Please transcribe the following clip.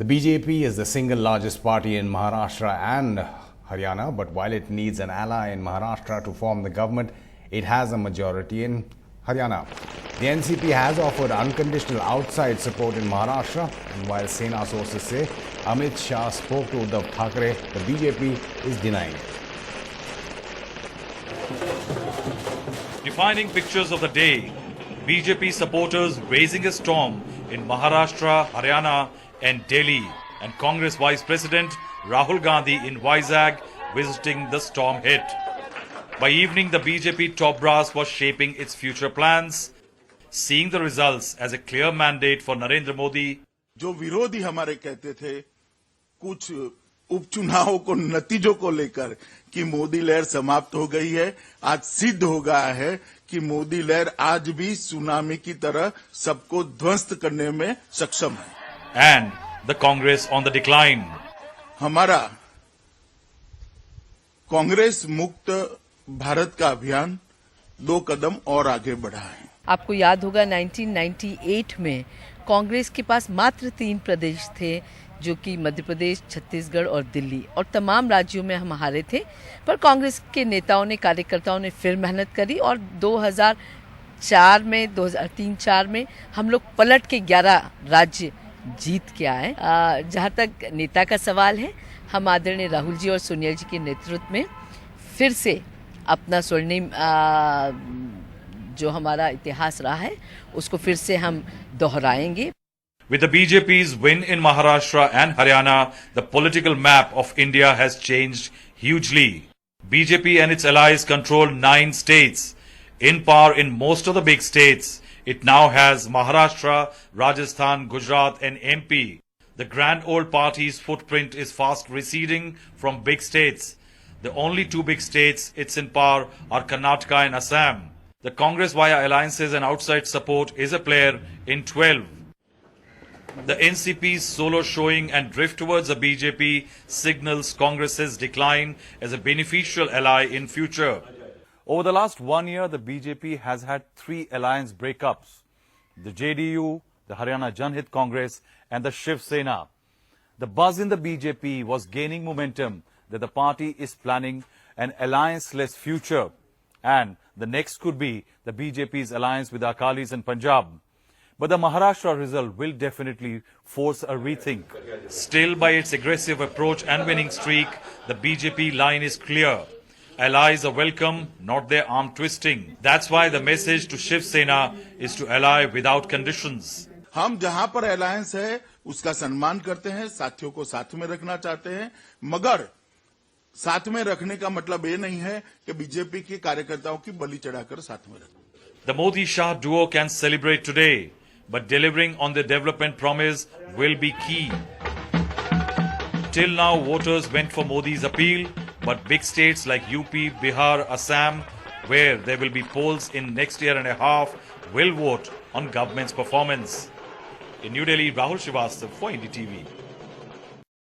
The BJP is the single largest party in Maharashtra and Haryana, but while it needs an ally in Maharashtra to form the government, it has a majority in Haryana. The NCP has offered unconditional outside support in Maharashtra, and while Sena sources say Amit Shah spoke to Uddhav Thackeray, the BJP is denying it. Defining pictures of the day, BJP supporters raising a storm in Maharashtra, Haryana and Delhi, and Congress Vice President Rahul Gandhi in Vizag visiting the storm hit. By evening, the BJP top brass was shaping its future plans, seeing the results as a clear mandate for Narendra Modi. जो विरोधी हमारे कहते थे कुछ उपचुनावों को नतीजों को लेकर कि मोदी लहर समाप्त हो गई है, आज सिद्ध हो गया है कि मोदी लहर आज भी सुनामी की तरह सबको ध्वस्त करने में सक्षम है. And the Congress on the decline. हमारा कांग्रेस मुक्त भारत का अभियान 2 कदम और आगे बढ़ा है. आपको याद होगा 1998 में कांग्रेस के पास मात्र 3 प्रदेश थे, जो कि मध्य प्रदेश, छत्तीसगढ़ और दिल्ली, और तमाम राज्यों में हम हारे थे. पर कांग्रेस के नेताओं ने, कार्यकर्ताओं ने फिर मेहनत करी और 2004 में, 2003-04 में हम लोग पलट के 11 राज्य जीत के आए. जहाँ तक नेता का सवाल है, हम आदरणीय राहुल जी और सोनिया जी के नेतृत्व में फिर से अपना स्वर्णिम जो हमारा इतिहास रहा है उसको फिर से हम दोहराएंगे. With the BJP's win in Maharashtra and Haryana, the political map of India has changed hugely. BJP and its allies control 9 states. In power in most of the big states, it now has Maharashtra, Rajasthan, Gujarat and MP. The grand old party's footprint is fast receding from big states. The only 2 big states it's in power are Karnataka and Assam. The Congress via alliances and outside support is a player in 12. The NCP's solo showing and drift towards the BJP signals Congress's decline as a beneficial ally in future. Over the last 1 year, the BJP has had 3 alliance breakups: the JDU, the Haryana Janhit Congress and the Shiv Sena. The buzz in the BJP was gaining momentum that the party is planning an alliance-less future, and the next could be the BJP's alliance with the Akalis in Punjab. But the Maharashtra result will definitely force a rethink. Still, by its aggressive approach and winning streak, the BJP line is clear. Allies are welcome, not their arm twisting. That's why the message to Shiv Sena is to ally without conditions. हम जहां पर alliance है उसका सम्मान करते हैं, साथियों को साथ में रखना चाहते हैं, मगर साथ में रखने का मतलब ये नहीं है कि बीजेपी के कार्यकर्ताओं की बलि चढ़ाकर साथ में रखें. The Modi-Shah duo can celebrate today, but delivering on the development promise will be key. Till now, voters went for Modi's appeal, but big states like UP, Bihar, Assam, where there will be polls in next year and a half, will vote on government's performance. In New Delhi, Rahul Srivastava for NDTV.